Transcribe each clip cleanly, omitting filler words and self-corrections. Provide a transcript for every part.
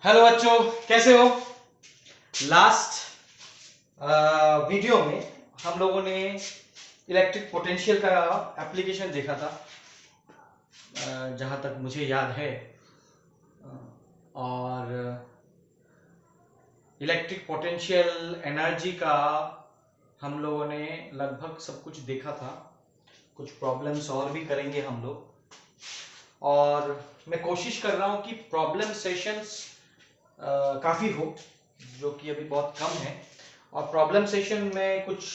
Hello बच्चों, कैसे हो। लास्ट वीडियो में हम लोगों ने इलेक्ट्रिक पोटेंशियल का एप्लीकेशन देखा था, जहां तक मुझे याद है। और इलेक्ट्रिक पोटेंशियल एनर्जी का हम लोगों ने लगभग सब कुछ देखा था। कुछ प्रॉब्लम्स और भी करेंगे हम लोग, और मैं कोशिश कर रहा हूं कि प्रॉब्लम सेशंस काफ़ी हो, जो कि अभी बहुत कम है। और प्रॉब्लम सेशन में कुछ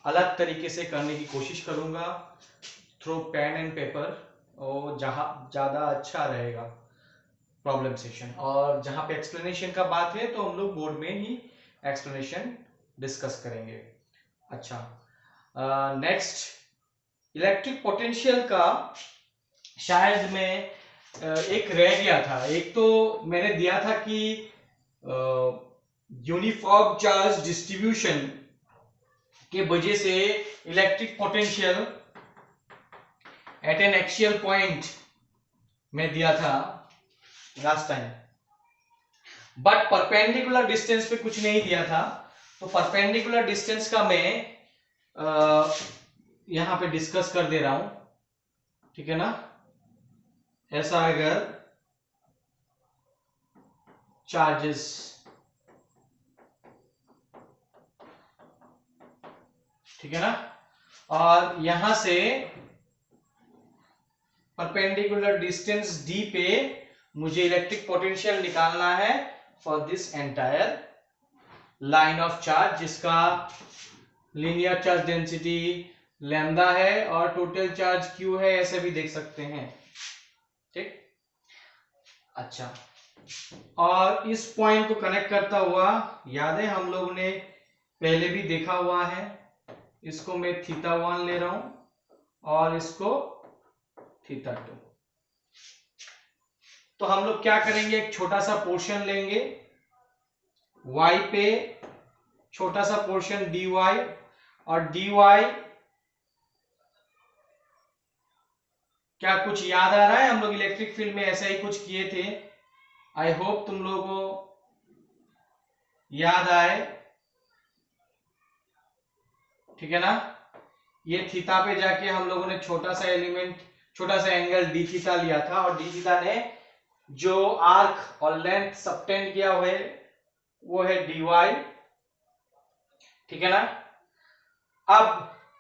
अलग तरीके से करने की कोशिश करूंगा थ्रू पेन एंड पेपर, और जहाँ ज़्यादा अच्छा रहेगा प्रॉब्लम सेशन। और जहाँ पे एक्सप्लेनेशन का बात है तो हम लोग बोर्ड में ही एक्सप्लेनेशन डिस्कस करेंगे। अच्छा, नेक्स्ट इलेक्ट्रिक पोटेंशियल का शायद मैं एक रह गया था। एक तो मैंने दिया था कि यूनिफॉर्म चार्ज डिस्ट्रीब्यूशन के वजह से electric potential at N axial point में दिया था last time, but perpendicular distance पे कुछ नहीं दिया था। तो परपेंडिकुलर डिस्टेंस का मैं यहां पे डिस्कस कर दे रहा हूं, ठीक है ना। ऐसा अगर चार्जेस ठीक है ना, और यहां से परपेंडिकुलर डिस्टेंस डी पे मुझे इलेक्ट्रिक पोटेंशियल निकालना है for this entire line of charge, जिसका लीनियर चार्ज डेंसिटी लैम्डा है और टोटल चार्ज क्यू है, ऐसे भी देख सकते हैं। ठीक, अच्छा। और इस पॉइंट को कनेक्ट करता हुआ, याद है हम लोगों ने पहले भी देखा हुआ है, इसको मैं थीटा 1 ले रहा हूं और इसको थीटा 2। तो हम लोग क्या करेंगे, एक छोटा सा पोर्शन लेंगे y पे, छोटा सा पोर्शन dy, और dy क्या कुछ याद आ रहा है? हम लोग इलेक्ट्रिक फील्ड में ऐसा ही कुछ किए थे। आई होप तुम लोगों को याद आए, ठीक है ना। ये थीटा पे जाके हम लोगों ने छोटा सा एलिमेंट, छोटा सा एंगल डी थीटा लिया था, और डी थीटा ने जो आर्क और लेंथ सबटेंड किया हुआ है वो है dy, ठीक है ना। अब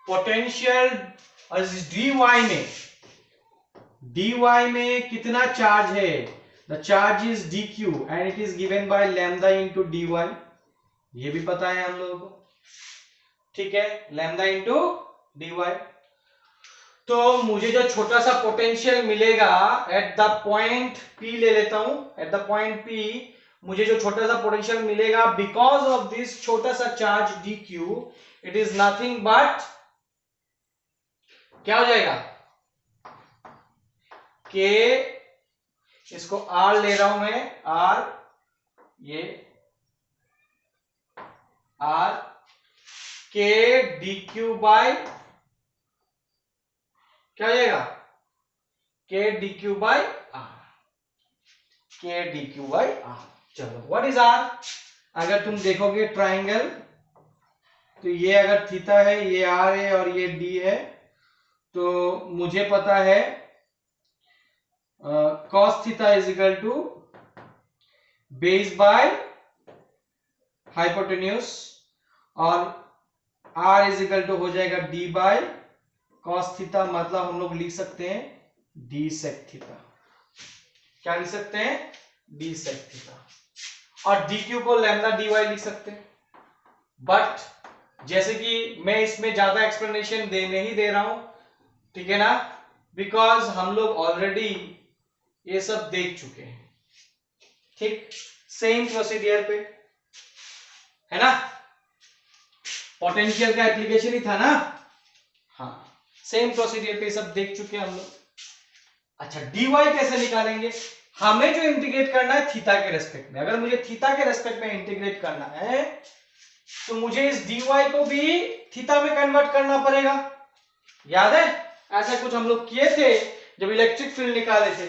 पोटेंशियल dy में कितना चार्ज है? The charge is dq and it is given by lambda into dy। ये भी पता है हम लोगों को, ठीक है, लैम्डा इंटू dy। तो मुझे जो छोटा सा पोटेंशियल मिलेगा एट द पॉइंट P, ले लेता हूं, एट द पॉइंट P मुझे जो छोटा सा पोटेंशियल मिलेगा बिकॉज ऑफ दिस छोटा सा charge dq, it is nothing but क्या हो जाएगा, k, इसको r ले रहा हूं मैं, r, ये r, k dq बाय क्या हो जाएगा, k dq by r, k dq by r। चलो, व्हाट इज r? अगर तुम देखोगे ट्राइंगल, तो ये अगर थीटा है, ये r है और ये d है, तो मुझे पता है cos theta is equal to base by hypotenuse, और r इज इक्वल टू हो जाएगा d बाय cos थीटा। मतलब हम लोग लिख सकते हैं d sec थीटा। क्या लिख सकते हैं? d sec theta. और dq को लैम्डा dy लिख सकते हैं। बट जैसे कि मैं इसमें ज्यादा एक्सप्लेनेशन नहीं दे रहा हूं, ठीक है ना, बिकॉज हम लोग ऑलरेडी ये सब देख चुके हैं। ठीक, सेम प्रोसीडियर पे है ना, पोटेंशियल का एप्लीकेशन ही था ना। हाँ, सेम प्रोसीडियर पे सब देख चुके हैं हम लोग। अच्छा, dy कैसे निकालेंगे? हमें जो इंटीग्रेट करना है थीटा के रेस्पेक्ट में। अगर मुझे थीटा के रेस्पेक्ट में इंटीग्रेट करना है तो मुझे इस dy को भी थीटा में कन्वर्ट करना पड़ेगा। याद है, ऐसा कुछ हम लोग किए थे जब इलेक्ट्रिक फील्ड निकाले थे,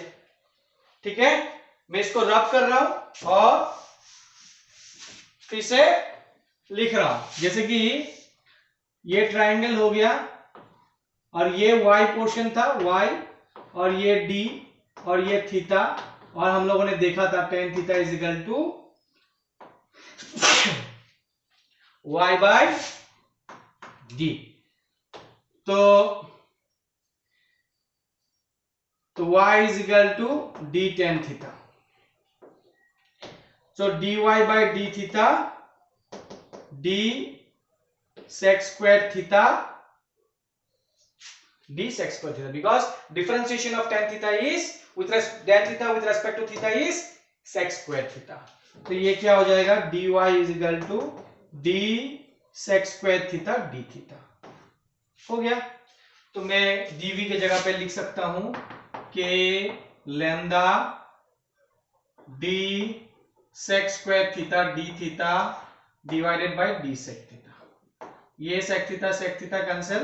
ठीक है। मैं इसको रब कर रहा हूं और फिर से लिख रहा हूं। जैसे कि ये ट्रायंगल हो गया और ये y पोर्शन था y, और ये d और ये थीटा, और हम लोगों ने देखा था tan theta is equal to y by d। तो y is equal to d tan theta. So dy by d theta d sec square theta d sec square theta, because differentiation of tan theta is tan theta with respect to theta is sec square theta। तो ये क्या हो जाएगा, dy is equal to d sec square theta d theta हो गया। तो मैं dv के जगह पे लिख सकता हूं k lambda d sec square theta d theta divided by d sec theta। ये sec theta कैंसिल,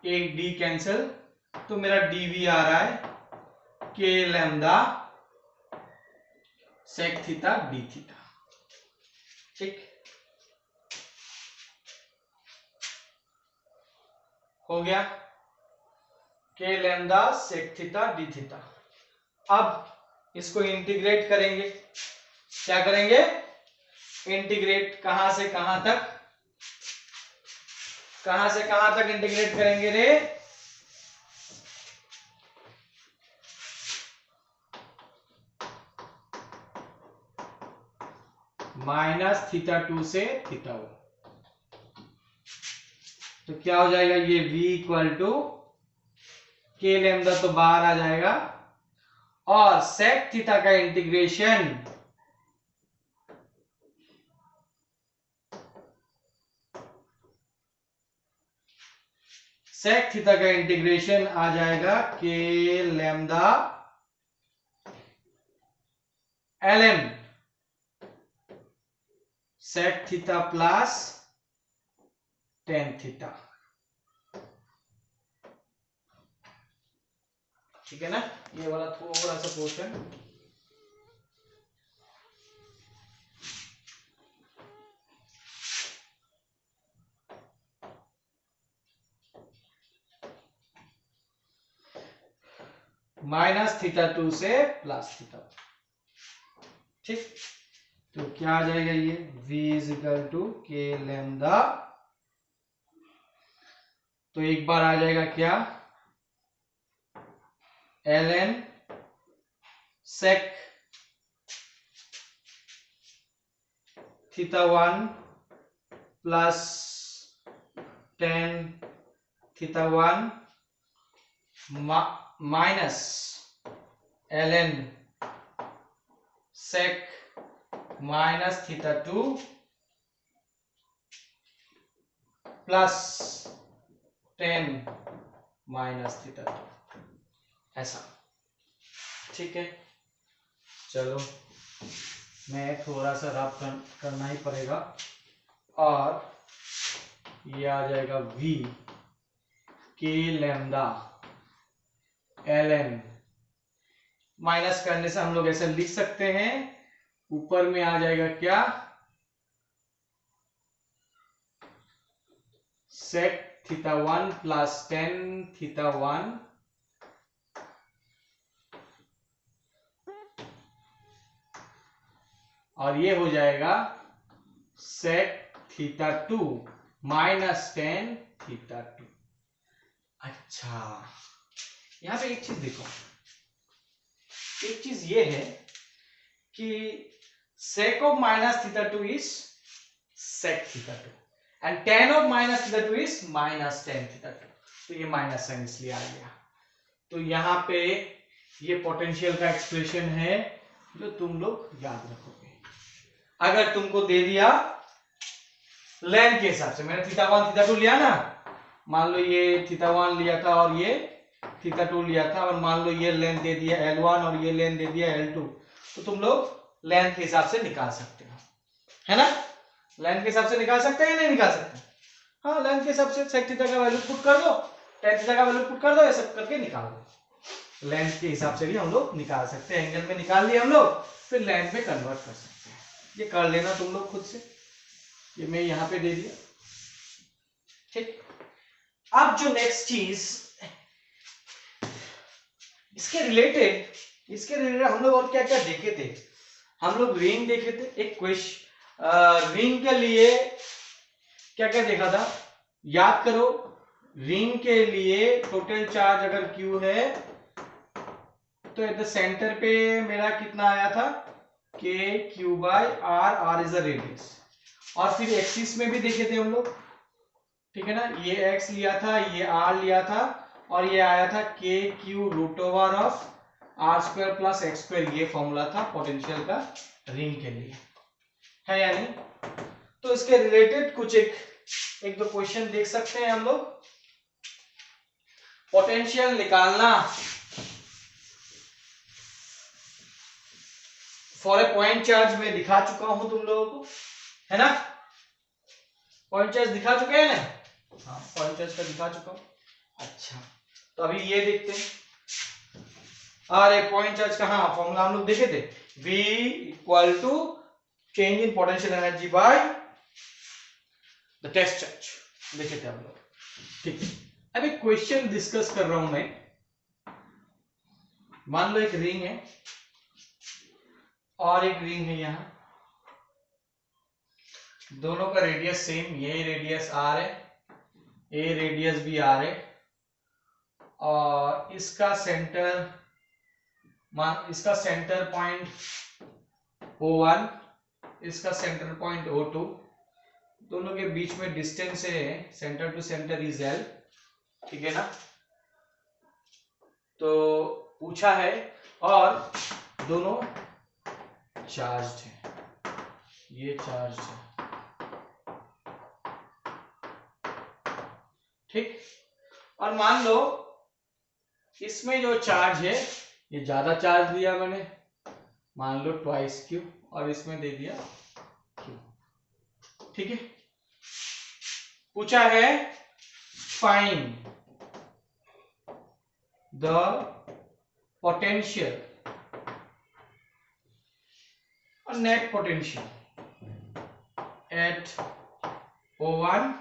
एक d कैंसिल, तो मेरा dv आ रहा है k lambda sec theta d theta। ठीक हो गया, k lambda sec theta d theta। अब इसको इंटीग्रेट करेंगे। क्या करेंगे, इंटीग्रेट, कहां से कहां तक, कहां से कहां तक इंटीग्रेट करेंगे रे, माइनस थीटा 2 से थीटा 1। तो क्या हो जाएगा, ये v इक्वल टू के लैम्डा तो बाहर आ जाएगा, और सेक थीटा का इंटीग्रेशन आ जाएगा के lambda ln sec theta plus tan theta. ठीक है ना, ये वाला थोड़ा सा पोर्शन माइनस थीटा 2 से प्लस थीटा। ठीक, तो क्या आ जाएगा, ये v इज इक्वल टू के लैम्डा, तो एक बार आ जाएगा क्या, ln sec theta 1 plus tan theta 1 minus ln sec minus theta 2 plus tan minus theta 2, ऐसा। ठीक है, चलो मैं थोड़ा सा रफ करना ही पड़ेगा, और ये आ जाएगा v के लैम्डा ln, माइनस करने से हम लोग ऐसे लिख सकते हैं, ऊपर में आ जाएगा क्या, sec theta 1 plus tan theta 1 और ये हो जाएगा sec theta 2 minus tan theta 2। अच्छा, यहां पे एक चीज देखो, एक चीज ये है कि sec of minus theta 2 is sec theta 2 and tan of minus theta 2 is minus tan theta 2। तो ये माइनस साइन इसलिए आ गया। तो यहाँ पे ये पोटेंशियल का एक्सप्रेशन है जो तुम लोग याद रखोगे। अगर तुमको दे दिया लेंथ के हिसाब से, मैंने थीटा 1 थीटा 2 लिया ना, मान लो ये थीटा 1 लिया था और ये थीटा 2 लिया था, और मान लो ये लेंथ दे दिया L1 और ये लेंथ दे दिया L2, तो तुम लोग लेंथ के हिसाब से निकाल सकते हो, है ना, लेंथ के हिसाब से निकाल सकते हैं या नहीं निकाल सकते? हाँ, लेंथ के हिसाब से सेक थीटा का वैल्यू पुट कर दो, tan थीटा का वैल्यू पुट कर दो, ये सब करके निकाल दो। लेंथ के हिसाब से भी हम लोग निकाल सकते हैं। एंगल में निकाल लिए हम लोग, फिर लेंथ में कन्वर्ट कर सकते हैं। ये कर लेना तुम लोग खुद से, ये मैं यहाँ पे दे दिया। ठीक, अब जो नेक्स्ट चीज इसके रिलेटेड हम लोग और क्या क्या देखे थे। हम लोग रिंग देखे थे, एक क्वेश्चन रिंग के लिए क्या क्या देखा था, याद करो। रिंग के लिए टोटल चार्ज अगर Q है तो एट द सेंटर पे मेरा कितना आया था, K/Q/R, R is a radius. और फिर एक्सिस में भी देखे थे हम लोग, ठीक है ना, ये x लिया था, ये r लिया था, और ये आया था KQ√R² + x²। ये फॉर्मूला था पोटेंशियल का रिंग के लिए, है या नहीं। तो इसके रिलेटेड कुछ एक दो क्वेश्चन देख सकते हैं हम लोग। पोटेंशियल निकालना फॉर ए पॉइंट चार्ज में दिखा चुका हूं तुम लोगों को, है ना। पॉइंट चार्ज दिखा चुके हैं ना, हाँ पॉइंट चार्ज का दिखा चुका हूं। अच्छा, तो अभी ये देखते हैं। अरे पॉइंट चार्ज का हाँ फॉर्मूला हम लोग देखे थे, V = change in potential energy by the test charge, देखे थे हम लोग। ठीक है, अब एक क्वेश्चन डिस्कस कर रहा हूं मैं। मान लो एक रिंग है और एक रिंग है, यहां दोनों का रेडियस सेम, ये रेडियस R है, ये रेडियस भी R है, और इसका सेंटर पॉइंट O1, इसका सेंटर पॉइंट O2, दोनों के बीच में डिस्टेंस है centre to centre is L, ठीक है ना। तो पूछा है, और दोनों चार्ज्ड है, ये चार्ज है, ठीक। और मान लो इसमें जो चार्ज है, ये ज्यादा चार्ज दिया मैंने, मान लो ट्वाइस Q, और इसमें दे दिया Q, ठीक है। पूछा है फाइंड द पोटेंशियल और net potential at O1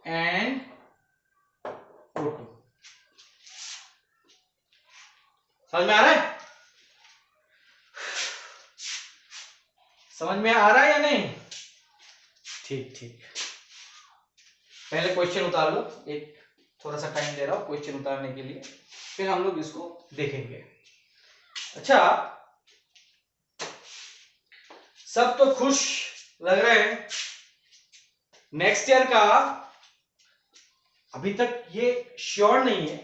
and O2। समझ में आ रहा है, समझ में आ रहा है या नहीं। ठीक ठीक, पहले क्वेश्चन उतार लो, एक थोड़ा सा टाइम दे रहा हूं क्वेश्चन उतारने के लिए, फिर हम लोग इसको देखेंगे। अच्छा, सब तो खुश लग रहे हैं। नेक्स्ट ईयर का अभी तक ये श्योर नहीं है,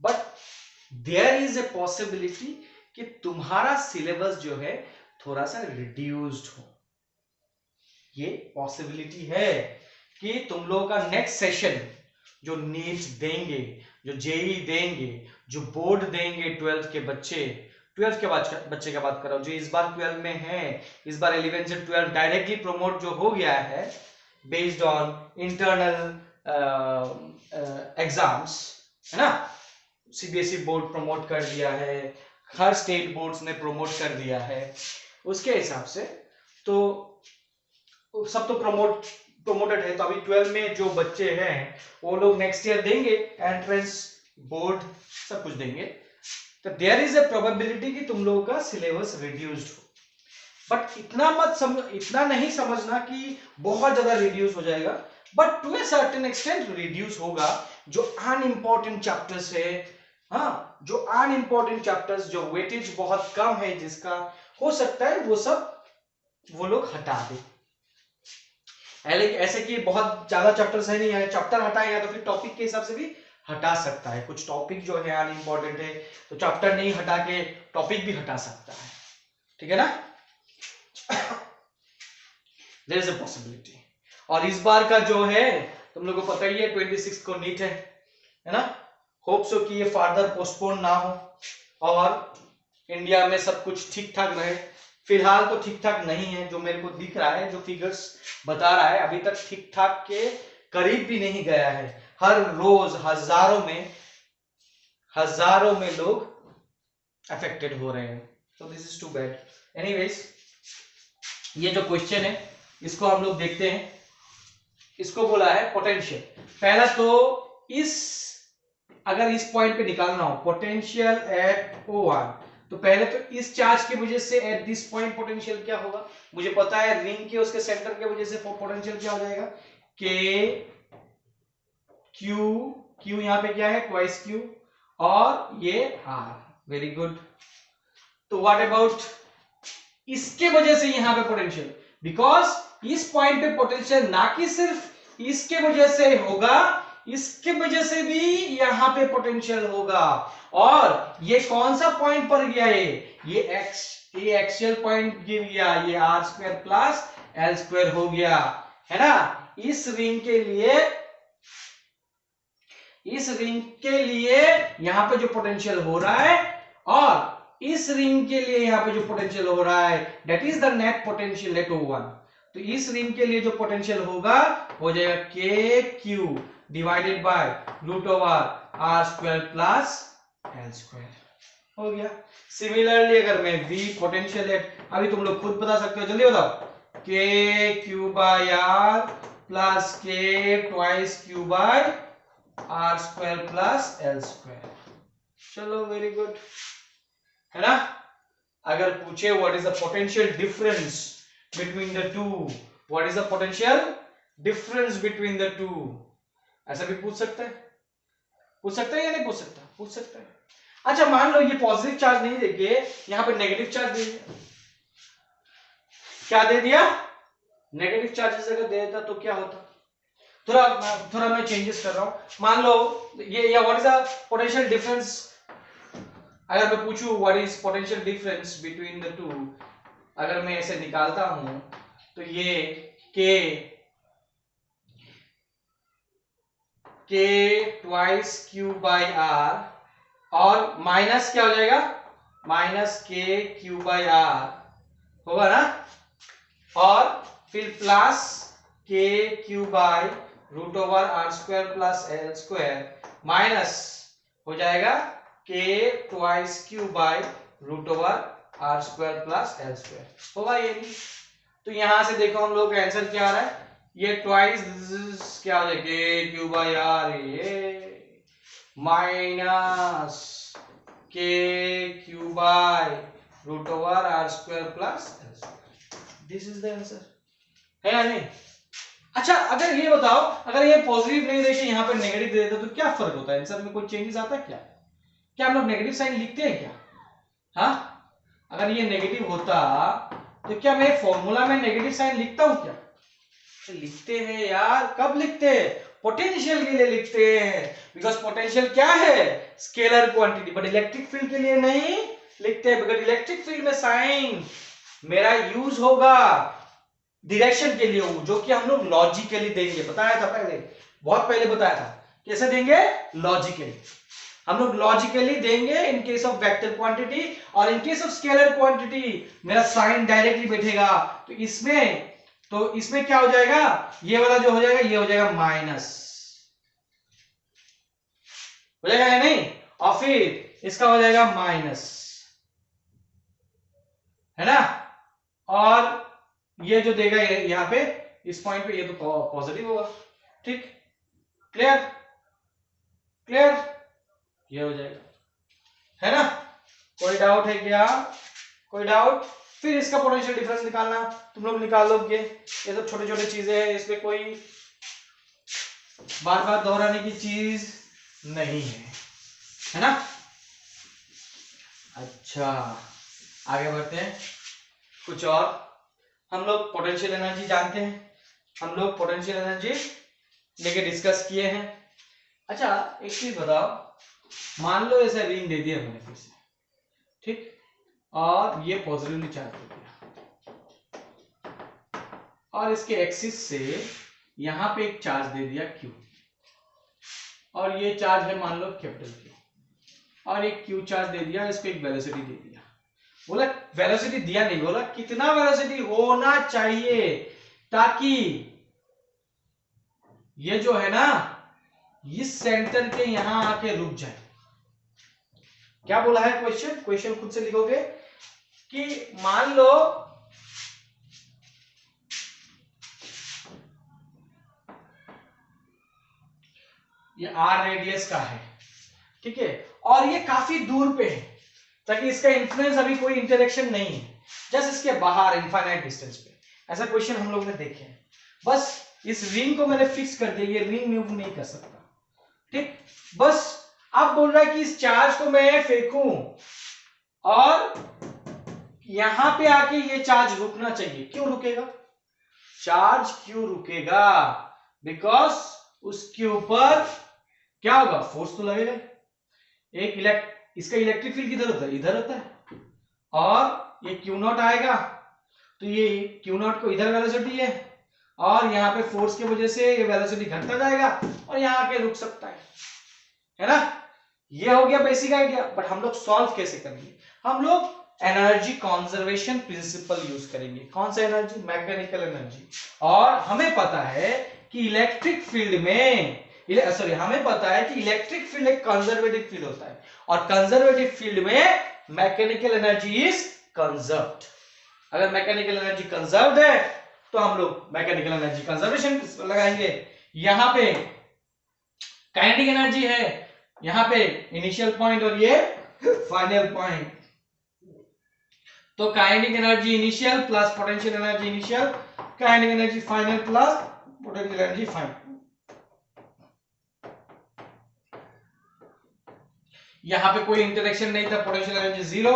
but there is a possibility कि तुम्हारा सिलेबस जो है थोड़ा सा रिड्यूस्ड हो। ये पॉसिबिलिटी है कि तुम लोगों का नेक्स्ट सेशन जो नीट देंगे, जो जेई देंगे, जो बोर्ड देंगे 12th के बच्चे, 12th के बच्चे का बात कर रहा हूं, जो इस बार 12 में है, इस बार 11 से 12 डायरेक्टली प्रमोट जो हो गया है बेस्ड ऑन इंटरनल एग्जाम्स, है ना। सीबीएसई बोर्ड प्रमोट कर दिया है, हर स्टेट बोर्ड्स ने प्रमोट कर दिया है, उसके हिसाब से तो सब तो प्रमोटेड है। तो अभी 12 में जो बच्चे हैं वो लोग नेक्स्ट ईयर देंगे, एंट्रेंस बोर्ड सब कुछ देंगे, तो देयर इज ए प्रोबेबिलिटी कि तुम लोगों का सिलेबस रिड्यूस्ड हो। बट इतना नहीं समझना कि बहुत ज्यादा रिड्यूस हो जाएगा, but to a certain extent reduce होगा। जो अनइम्पोर्टेंट चैप्टर्स है, हाँ जो अनइम्पोर्टेंट चैप्टर्स, जो वेटेज बहुत कम है जिसका, हो सकता है वो लोग हटा दे। ऐसे कि बहुत ज्यादा चैप्टर्स है नहीं है, चैप्टर हटाएगा तो फिर टॉपिक के हिसाब से भी हटा सकता है। कुछ टॉपिक जो है अनइम्पोर्टेंट है तो चैप्टर नहीं हटा के टॉपिक भी हटा सकता है, ठीक है ना। There is a possibility. और इस बार का जो है तुम लोगों को पता ही है 26 को नीट है ना। होप सो कि ये फर्दर पोस्टपोन ना हो और इंडिया में सब कुछ ठीक ठाक रहे। फिलहाल तो ठीक ठाक नहीं है, जो मेरे को दिख रहा है, जो फिगर्स बता रहा है अभी तक ठीक ठाक के करीब भी नहीं गया है। हर रोज हजारों में लोग अफेक्टेड हो रहे हैं। तो this is too bad. Anyways, ये जो क्वेश्चन है इसको हम लोग देखते हैं। इसको बोला है पोटेंशियल। पहला तो अगर इस पॉइंट पे निकालना हो पोटेंशियल एट O1, तो पहले तो इस चार्ज की वजह से एट दिस पॉइंट पोटेंशियल क्या होगा, मुझे पता है रिंग के उसके सेंटर की वजह से पोटेंशियल क्या हो जाएगा, के क्यू यहां पे क्या है ट्वाइस क्यू, और ये आर। Very good. तो व्हाट अबाउट इसके वजह से यहां पे पोटेंशियल, बिकॉज इस पॉइंट पे पोटेंशियल ना कि सिर्फ इसके वजह से होगा, इसके वजह से भी यहां पे पोटेंशियल होगा। और ये कौन सा पॉइंट पर गया है, ये एक्सियल पॉइंट गिर गया, ये R square plus L square हो गया, है ना। इस रिंग के लिए यहां पे जो पोटेंशियल हो रहा है, और इस रिंग के लिए यहां पे जो पोटेंशियल हो रहा है, that is the net potential at O1। तो इस रिंग के लिए जो पोटेंशियल होगा हो जाएगा K Q divided by root over R square plus L square, हो गया। सिमिलरली अगर मैं V पोटेंशियल एट, अभी तुम लोग खुद बता सकते हो, जल्दी बताओ, K Q by R plus K twice Q by R square plus L square. चलो वेरी गुड, है ना। अगर पूछे what is the potential difference between the two, what is the potential difference between the two, ऐसा भी पूछ सकता है या नहीं पूछ सकता, पूछ सकता है। अच्छा मान लो ये पॉजिटिव चार्ज नहीं देके यहां पे नेगेटिव चार्ज दे दिया, क्या दे दिया, नेगेटिव चार्जेस अगर दे देता तो क्या होता, थोड़ा मैं चेंजेस कर रहा हूं। मान लो ये what is the potential difference, अगर मैं पूछूं what is potential difference between the to, अगर मैं ऐसे निकालता हूं तो ये के ट्वाइस क्यू बाई आर, और माइनस क्या हो जाएगा, minus K Q by are होगा ना, और फिर plus K Q by root over R square plus L square, minus हो जाएगा K twice Q by root over R square plus L square, होगा ये नहीं। तो यहां से देखो हम लोग का आंसर क्या आ रहा है, ये ट्वाइस क्या हो जाएगा के क्यू बाई आर, ये minus K Q by root over R square plus L square. This is the answer, है या नहीं। अच्छा अगर ये बताओ, अगर ये पॉजिटिव नहीं देके यहाँ पे नेगेटिव दे देता तो क्या फर्क होता है, आंसर में कोई चेंजेस आता है क्या हम लोग नेगेटिव साइन लिखते हैं क्या, हाँ। अगर ये नेगेटिव होता तो क्या मैं फॉर्मूला में नेगेटिव साइन लिखता हूं क्या, लिखते हैं यार। कब लिखते हैं, पोटेंशियल के लिए लिखते हैं, बिकॉज पोटेंशियल क्या है, scalar quantity, but electric field के लिए नहीं लिखते हैं, बिकॉज इलेक्ट्रिक फील्ड में साइन मेरा यूज होगा डायरेक्शन के लिए, जो कि हम लोग लॉजिकली देंगे, बताया था पहले, बहुत पहले बताया था, कैसे देंगे, लॉजिकली, हम लोग लॉजिकली देंगे in case of vector quantity, और in case of scalar quantity मेरा साइन डायरेक्टली बैठेगा, तो इसमें क्या हो जाएगा, ये वाला जो हो जाएगा ये हो जाएगा माइनस, हो जाएगा या नहीं, और फिर इसका हो जाएगा माइनस, है ना, और ये जो देगा यहां पे इस पॉइंट पे ये तो पॉजिटिव होगा, ठीक, क्लियर, ये हो जाएगा, है ना। कोई डाउट है क्या, कोई डाउट। फिर इसका पोटेंशियल डिफरेंस निकालना, तुम लोग निकाल लोगे, ये सब छोटे छोटे चीजें हैं, इसमें कोई बार बार दोहराने की चीज नहीं है ना। अच्छा आगे बढ़ते हैं, कुछ और, हम लोग पोटेंशियल एनर्जी जानते हैं, हम लोग पोटेंशियल एनर्जी लेके डिस्कस किए हैं। अच्छा एक चीज बताओ, मान लो ऐसा रिंग दे दिया मैंने फिर से, ठीक, और ये पॉजिटिवली चार्ज दे दिया, और इसके एक्सिस से यहां पे एक चार्ज दे दिया Q, और ये चार्ज है मान लो कैपिटल Q, और एक Q चार्ज दे दिया, इसको एक वेलोसिटी दे दिया, बोला वेलोसिटी दिया नहीं, बोला कितना वेलोसिटी होना चाहिए ताकि ये जो है ना इस सेंटर के यहां आके रुक जाए, क्या बोला है क्वेश्चन, क्वेश्चन खुद से लिखोगे कि मान लो ये आर रेडियस का है, ठीक है, और ये काफी दूर पे है, ताकि इसका इन्फ्लुएंस अभी कोई इंटरेक्शन नहीं है, जस्ट इसके बाहर इनफाइनाइट डिस्टेंस पे। ऐसा क्वेश्चन हम लोग ने देखे हैं। बस इस रिंग को मैंने फिक्स कर दिया, ये रिंग मूव नहीं कर सकता, ठीक। बस अब बोल रहा है कि इस चार्ज को मैं फेंकूं और यहां पे आके ये चार्ज रुकना चाहिए। क्यों रुकेगा चार्ज, क्यों रुकेगा? बिकॉज उसके ऊपर क्या होगा, फोर्स तो लगेगा। एक इसका इलेक्ट्रिक फील्ड किधर होता है, इधर होता है, और ये क्यू नॉट आएगा, तो ये क्यू नॉट को इधर वेलोसिटी है, और यहाँ पे फोर्स की वजह से ये वेलोसिटी घटता जाएगा और यहाँ आके रुक सकता है ना। ये हो गया बेसिक आइडिया। बट हम लोग सॉल्व कैसे करेंगे, हम लोग एनर्जी कंजर्वेशन प्रिंसिपल यूज करेंगे। कौन सा एनर्जी, मैकेनिकल एनर्जी। और हमें पता है कि इलेक्ट्रिक फील्ड में हमें पता है कि इलेक्ट्रिक फील्ड एक कंजर्वेटिव फील्ड होता है, और कंजर्वेटिव फील्ड में मैकेनिकल एनर्जी इज कंजर्व्ड। अगर मैकेनिकल एनर्जी कंजर्व्ड है तो हम लोग मैकेनिकल एनर्जी कंजर्वेशन लगाएंगे। यहां पे काइनेटिक एनर्जी है, यहां पे इनिशियल पॉइंट और ये फाइनल पॉइंट, तो kinetic energy initial plus potential energy initial, kinetic energy final plus potential energy final. यहां पे कोई इंटरेक्शन नहीं था, पोटेंशियल एनर्जी जीरो,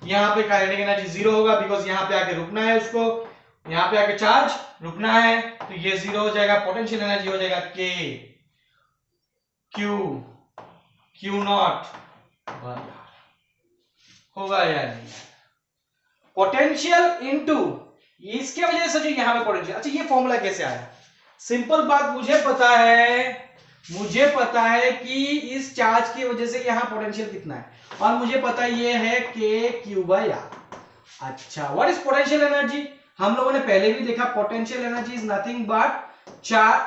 यहां पे काइनेटिक एनर्जी जीरो होगा, बिकॉज यहां पे आके रुकना है उसको, यहां पे आके चार्ज रुकना है, तो ये जीरो हो जाएगा। पोटेंशियल एनर्जी हो जाएगा के क्यू नॉट, होगा या नहीं? पोटेंशियल इनटू इसके वजह से जो यहां पे पोटेंशियल। अच्छा, ये फॉर्मूला कैसे आया? सिंपल बात, मुझे पता है कि इस चार्ज की वजह से यहां पोटेंशियल कितना है, और मुझे पता ये है के क्यू बाई आर। अच्छा, व्हाट इज पोटेंशियल एनर्जी? हम लोगों ने पहले भी देखा, potential energy is nothing but charge,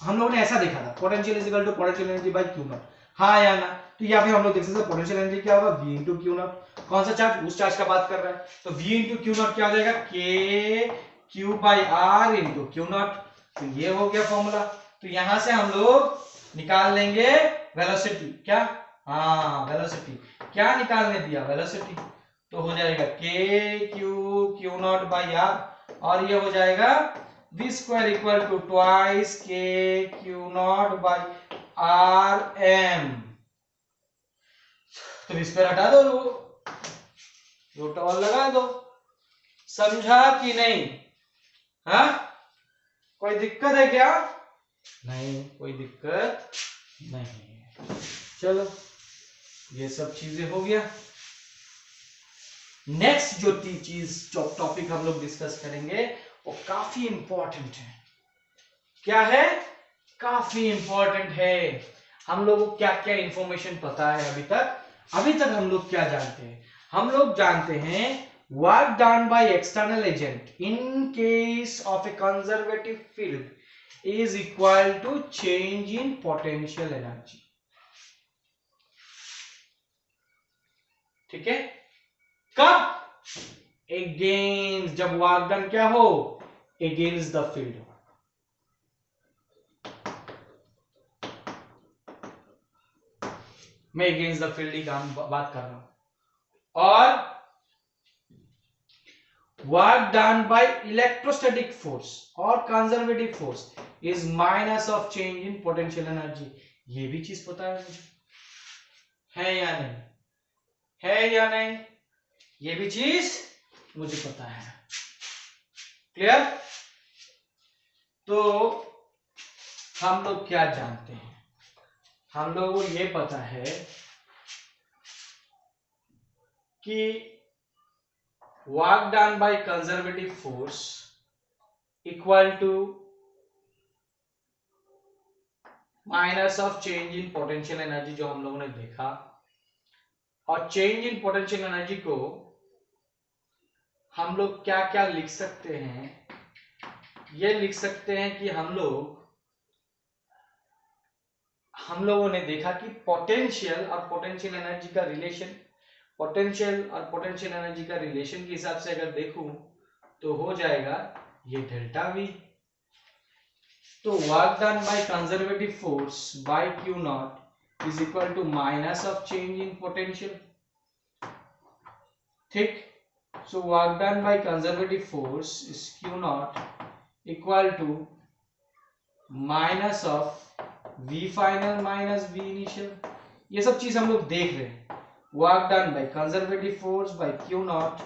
हम लोगों ने ऐसा देखा था, potential is equal to potential energy by Q naught, हाँ या ना? तो यहाँ पे हम लोग देख सकते हैं पोटेंशियल एनर्जी क्या होगा, V इंटू क्यू नॉट। कौन सा चार्ज, उस चार्ज का बात कर रहा है, तो V इंटू क्यू नॉट क्या हो जाएगा, K Q by R into Q naught. तो ये हो गया फॉर्मूला। तो यहां से हम लोग निकाल लेंगे वेलोसिटी। क्या, हाँ वेलोसिटी, क्या निकालने दिया, वेलोसिटी। तो हो जाएगा K Q naught by are, और ये हो जाएगा v square equal to twice K Q naught by R M. तो v स्क्वायर हटा दो, रूट ओवर लगा दो। समझा कि नहीं? हाँ, कोई दिक्कत है क्या? नहीं, कोई दिक्कत नहीं। चलो, ये सब चीजें हो गया। नेक्स्ट जो टॉपिक हम लोग डिस्कस करेंगे वो काफी इंपॉर्टेंट है। क्या है? काफी इंपॉर्टेंट है। हम लोगों को क्या क्या इंफॉर्मेशन पता है अभी तक हम लोग क्या जानते हैं? हम लोग जानते हैं work done by external agent in case of a conservative field is equal to change in potential energy. ठीक है? कब? अगेंस्ट, जब वर्क डन क्या हो, अगेंस्ट द फील्ड। मैं अगेंस्ट द फील्ड की बात कर रहा हूं। और work done by electrostatic force और conservative force is minus of change in potential energy. ये भी चीज पता है मुझे, है या नहीं? है या नहीं? ये भी चीज मुझे पता है। क्लियर? तो हम लोग क्या जानते हैं? हम लोगों को ये पता है कि work done by conservative force equal to minus of change in potential energy, जो हम लोगों ने देखा। और चेंज इन पोटेंशियल एनर्जी को हम लोग क्या क्या लिख सकते हैं? ये लिख सकते हैं कि हम लोगों ने देखा कि पोटेंशियल और पोटेंशियल एनर्जी का रिलेशन पोटेंशियल और पोटेंशियल एनर्जी का रिलेशन के हिसाब से अगर देखूं तो हो जाएगा ये डेल्टा वी। तो work done by conservative force by Q naught is equal to minus of change in potential. ठीक, so work done by conservative force is Q naught equal to minus of V final minus V initial. ये सब चीज हम लोग देख रहे हैं। Work done by conservative force by Q naught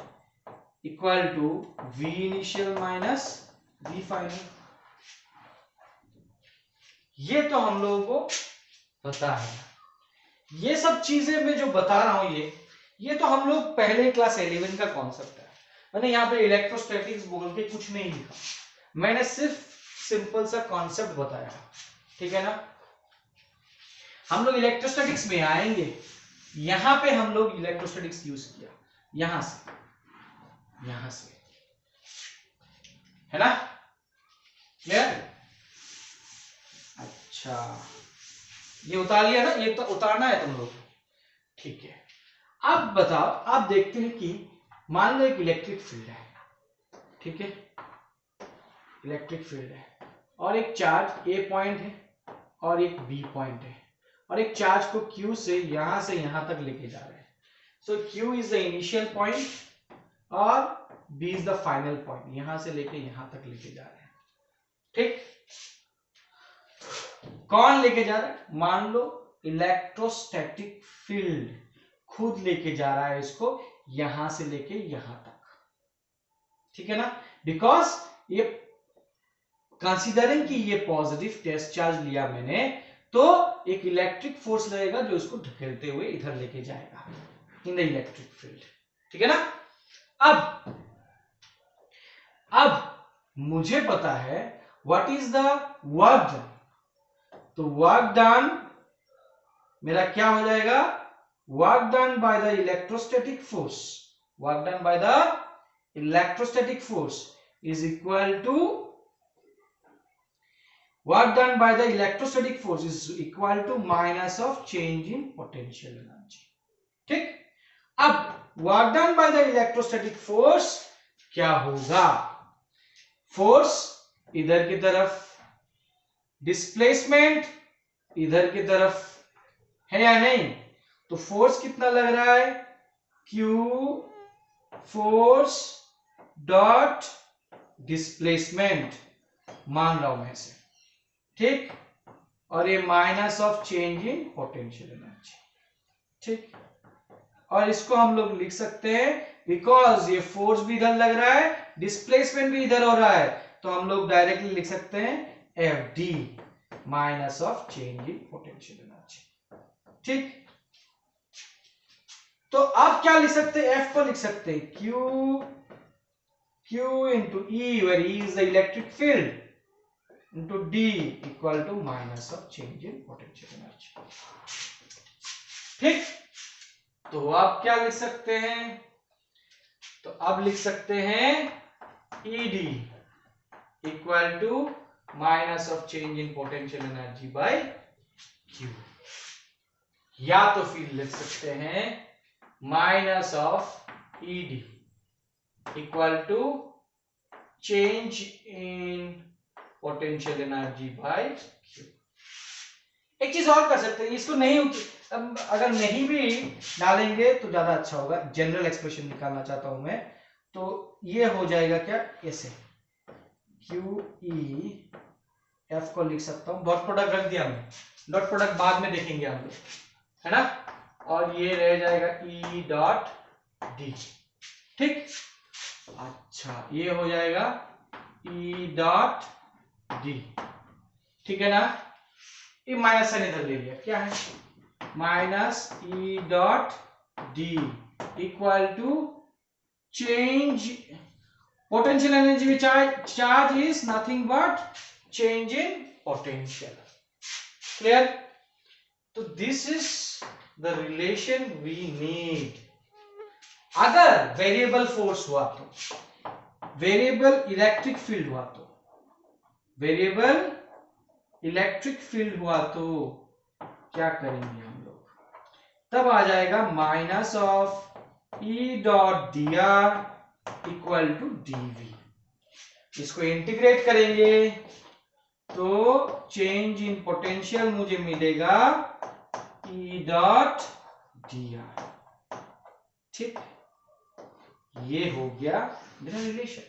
equal to V initial minus V final. ये तो हम लोगों को पता है। ये सब चीजें मैं जो बता रहा हूं ये तो हम लोग पहले क्लास 11 का कॉन्सेप्ट है। मैंने यहाँ पे इलेक्ट्रोस्टैटिक्स बोल के कुछ नहीं लिखा, मैंने सिर्फ सिंपल सा कॉन्सेप्ट बताया। ठीक है ना। हम लोग इलेक्ट्रोस्टैटिक्स में आएंगे, यहां पे हम लोग इलेक्ट्रोस्टैटिक्स यूज किया, यहां से है ना, क्लियर। अच्छा, ये उतार लिया ना, ये तो उतारना है तुम लोग। ठीक है, अब बताओ, आप देखते हैं कि मान लो एक इलेक्ट्रिक फील्ड है, ठीक है, इलेक्ट्रिक फील्ड है और एक चार्ज ए पॉइंट है और एक बी पॉइंट है और एक चार्ज को क्यू से यहां तक लेके जा रहे हैं। So Q is the initial point और B is the final point, यहां से लेके यहां तक लेके जा रहे हैं। ठीक, कौन लेके जा रहा है? मान लो इलेक्ट्रोस्टैटिक फील्ड खुद लेके जा रहा है इसको यहां से लेके यहां तक। ठीक है ना, बिकॉज ये कंसीडरिंग कि ये पॉजिटिव टेस्ट चार्ज लिया मैंने, तो एक इलेक्ट्रिक फोर्स लगेगा जो इसको ढकेलते हुए इधर लेके जाएगा इन द इलेक्ट्रिक फील्ड। ठीक है ना। अब मुझे पता है what is the work done. तो वर्क डन मेरा क्या हो जाएगा? Work done by the electrostatic force, work done by the electrostatic force is equal to work done by the electrostatic force is equal to minus of change in potential energy। ठीक, अब work done by the electrostatic force क्या होगा? Force इधर की तरफ, displacement इधर की तरफ, है या नहीं? तो फोर्स कितना लग रहा है? Q फोर्स डॉट डिस्प्लेसमेंट मान रहा हूं मैं इसे। ठीक, और ये minus of change in potential energy. ठीक, और इसको हम लोग लिख सकते हैं, बिकॉज ये फोर्स भी इधर लग रहा है, डिस्प्लेसमेंट भी इधर हो रहा है, तो हम लोग डायरेक्टली लिख सकते हैं F D minus of change in potential energy. ठीक, तो आप क्या लिख सकते हैं? एफ को लिख सकते हैं Q into E, where E is the electric field, into D equal to minus of change in potential energy। ठीक, तो आप क्या लिख सकते हैं? तो अब लिख सकते हैं ED equal to minus of change in potential energy by Q, या तो फिर लिख सकते हैं minus of ED equal to change in potential energy by Q। एक चीज और कर सकते हैं, इसको नहीं, अगर नहीं भी डालेंगे तो ज्यादा अच्छा होगा, जनरल एक्सप्रेशन निकालना चाहता हूं मैं, तो ये हो जाएगा क्या, ऐसे QE, F को लिख सकता हूं, डॉट प्रोडक्ट रख दिया मैं, डॉट प्रोडक्ट बाद में देखेंगे हम लोग, है ना, और ये रह जाएगा E डॉट D। ठीक, अच्छा, ये हो जाएगा E डॉट डी। ठीक है ना, ये माइनस साइन इधर ले लिया, क्या है minus E dot D equal to change potential energy में charge is nothing but change in potential. Clear? तो this is the relation we need. अगर वेरिएबल फोर्स हुआ तो, वेरिएबल इलेक्ट्रिक फील्ड हुआ तो, वेरिएबल इलेक्ट्रिक फील्ड हुआ तो क्या करेंगे हम लोग? तब आ जाएगा minus of E dot D R equal to DV. इसको इंटीग्रेट करेंगे तो चेंज इन पोटेंशियल मुझे मिलेगा ई डॉट डी आर। ठीक, ये हो गया मेरा relation.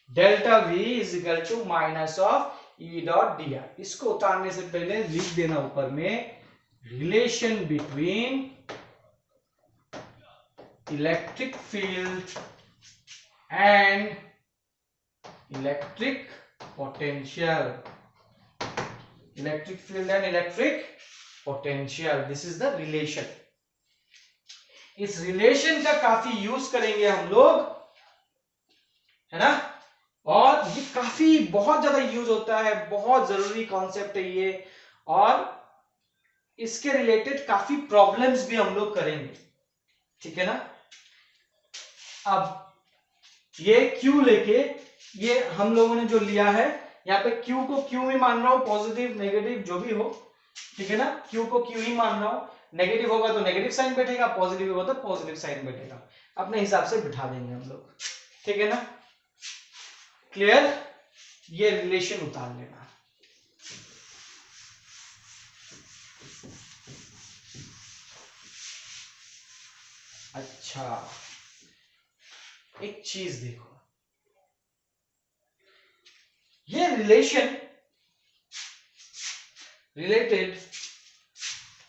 Delta V is equal to minus of E dot D R. इसको उतारने से पहले लिख देना ऊपर में relation between electric field and electric potential. Electric field and electric potential, this is the relation. इस रिलेशन का काफी यूज करेंगे हम लोग, है ना, और ये काफी बहुत ज्यादा यूज होता है, बहुत जरूरी कॉन्सेप्ट है ये, और इसके रिलेटेड काफी प्रॉब्लम्स भी हम लोग करेंगे, ठीक है ना। अब ये Q लेके, ये हम लोगों ने जो लिया है, यहाँ पे Q को Q ही मान रहा हूं, पॉजिटिव नेगेटिव जो भी हो, ठीक है ना। Q को Q ही मान रहा हूं, नेगेटिव होगा तो नेगेटिव साइन बैठेगा, पॉजिटिव होगा तो पॉजिटिव साइन बैठेगा, अपने हिसाब से बिठा देंगे हम लोग, ठीक है ना। क्लियर, ये रिलेशन उतार लेना। अच्छा, एक चीज देखो, ये रिलेशन रिलेटेड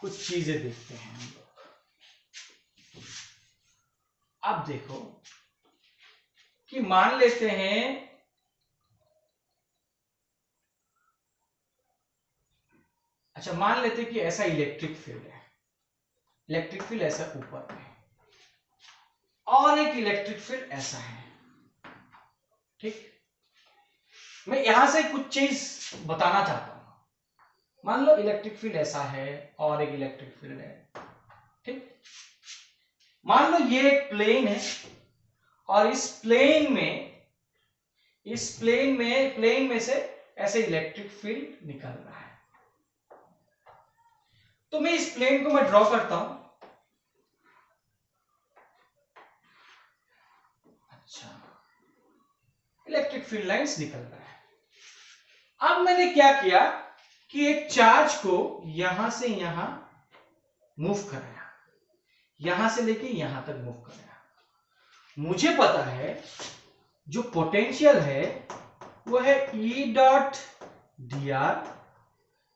कुछ चीजें देखते हैं हम लोग। अब देखो कि मान लेते हैं अच्छा, मान लेते हैं कि ऐसा इलेक्ट्रिक फील्ड है, इलेक्ट्रिक फील्ड ऐसा ऊपर है, और एक इलेक्ट्रिक फील्ड ऐसा है, ठीक। मैं यहां से कुछ चीज बताना चाहता हूं। मान लो इलेक्ट्रिक फील्ड ऐसा है और एक इलेक्ट्रिक फील्ड है, ठीक। मान लो ये एक प्लेन है और इस प्लेन में से ऐसे इलेक्ट्रिक फील्ड निकल रहा है। तो मैं इस प्लेन को मैं ड्रॉ करता हूं। अच्छा, इलेक्ट्रिक फील्ड लाइंस निकल रहा है। अब मैंने क्या किया कि एक चार्ज को यहां से यहां मूव कराया, यहां से लेके यहां तक मूव कराया। मुझे पता है जो पोटेंशियल है वो है E dot D R,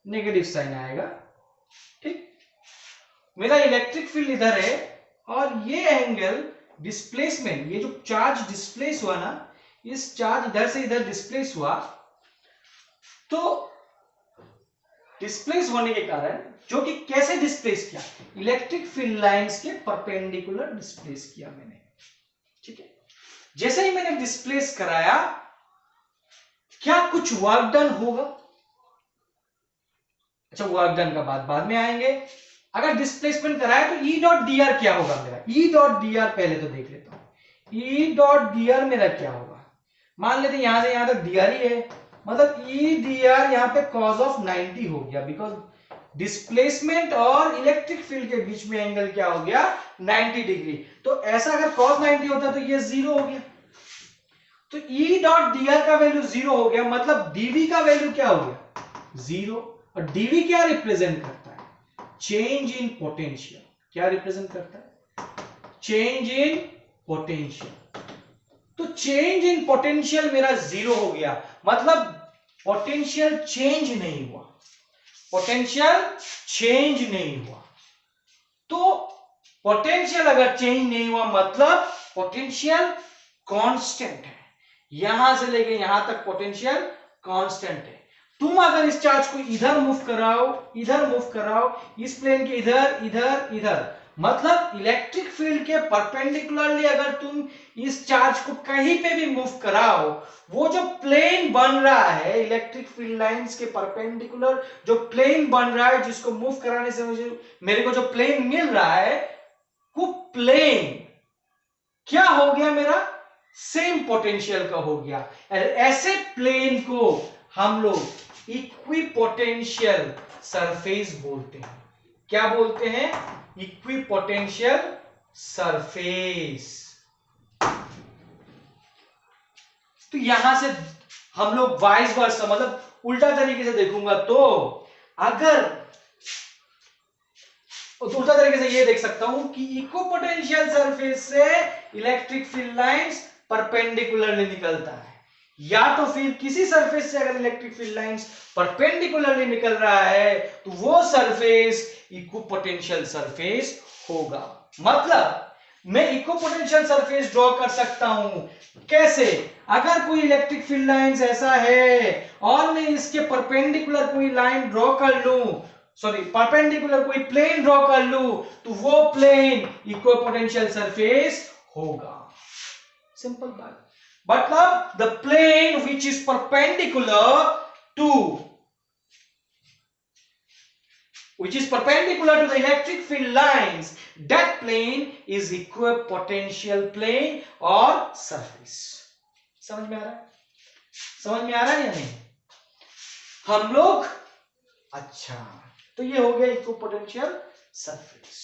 negative sign आएगा, ठीक। मेरा इलेक्ट्रिक फील्ड इधर है और ये एंगल डिस्प्लेसमेंट, ये जो चार्ज डिस्प्लेस हुआ ना, इस चार्ज इधर से इधर डिस्प्लेस हुआ, तो डिस्प्लेस होने के कारण, जो कि कैसे डिस्प्लेस किया, इलेक्ट्रिक फील्ड लाइंस के परपेंडिकुलर डिस्प्लेस किया मैंने, ठीक है। जैसे ही मैंने डिस्प्लेस कराया, क्या कुछ वर्क डन होगा? अच्छा, वर्क डन का बाद में आएंगे। अगर डिस्प्लेसमेंट कराया तो ई डॉट डी आर क्या होगा मेरा? ई डॉट डी आर पहले तो देख लेता हूं, ई डॉट डी आर मेरा क्या होगा। मान लेते यहां से यहां तक डी आर ही है, मतलब ई डी आर यहां पे कॉज ऑफ 90 हो गया, बिकॉज डिस्प्लेसमेंट और इलेक्ट्रिक फील्ड के बीच में एंगल क्या हो गया, 90 डिग्री। तो ऐसा अगर cos 90 होता तो ये 0 हो गया, तो E डॉट डी आर का वैल्यू 0 हो गया, मतलब dV का वैल्यू क्या हो गया, 0। और dV क्या रिप्रेजेंट करता है, चेंज इन पोटेंशियल। क्या रिप्रेजेंट करता है, चेंज इन पोटेंशियल। तो चेंज इन पोटेंशियल मेरा 0 हो गया, मतलब पोटेंशियल चेंज नहीं हुआ, पोटेंशियल चेंज नहीं हुआ। तो पोटेंशियल अगर चेंज नहीं हुआ मतलब पोटेंशियल कांस्टेंट है, यहां से लेके यहां तक पोटेंशियल कांस्टेंट है। तुम अगर इस चार्ज को इधर मूव कराओ, इस प्लेन के इधर इधर इधर, मतलब इलेक्ट्रिक फील्ड के परपेंडिकुलरली अगर तुम इस चार्ज को कहीं पे भी मूव कराओ, वो जो प्लेन बन रहा है इलेक्ट्रिक फील्ड लाइंस के परपेंडिकुलर, जो प्लेन बन रहा है, जिसको मूव कराने से मेरे को जो प्लेन मिल रहा है, वो प्लेन क्या हो गया मेरा, सेम पोटेंशियल का हो गया। ऐसे प्लेन को हम लोग इक्विपोटेंशियल सरफेस बोलते हैं। क्या बोलते हैं, इक्विपोटेंशियल सरफेस। तो यहां से हम लोग वाइस वर्सा मतलब उल्टा तरीके से देखूंगा तो अगर तो उल्टा तरीके से ये देख सकता हूं कि इक्विपोटेंशियल सरफेस से इलेक्ट्रिक फील्ड लाइंस परपेंडिकुलरली निकलता है, या तो फिर किसी सरफेस से अगर इलेक्ट्रिक फील्ड लाइंस परपेंडिकुलरली निकल रहा है तो वो सरफेस इक्विपोटेंशियल सरफेस होगा। मतलब मैं इक्विपोटेंशियल सरफेस ड्रॉ कर सकता हूं। कैसे? अगर कोई इलेक्ट्रिक फील्ड लाइंस ऐसा है और मैं इसके परपेंडिकुलर कोई लाइन ड्रॉ कर लूं, सॉरी परपेंडिकुलर कोई प्लेन ड्रॉ कर लूं, तो वो प्लेन इक्विपोटेंशियल सरफेस होगा। सिंपल बात। मतलब the plane which is perpendicular to the electric field lines, that plane is equipotential plane or surface। समझ में आ रहा है? समझ में आ रहा है या नहीं हम लोग? अच्छा, तो ये हो गया इक्विपोटेंशियल सरफेस।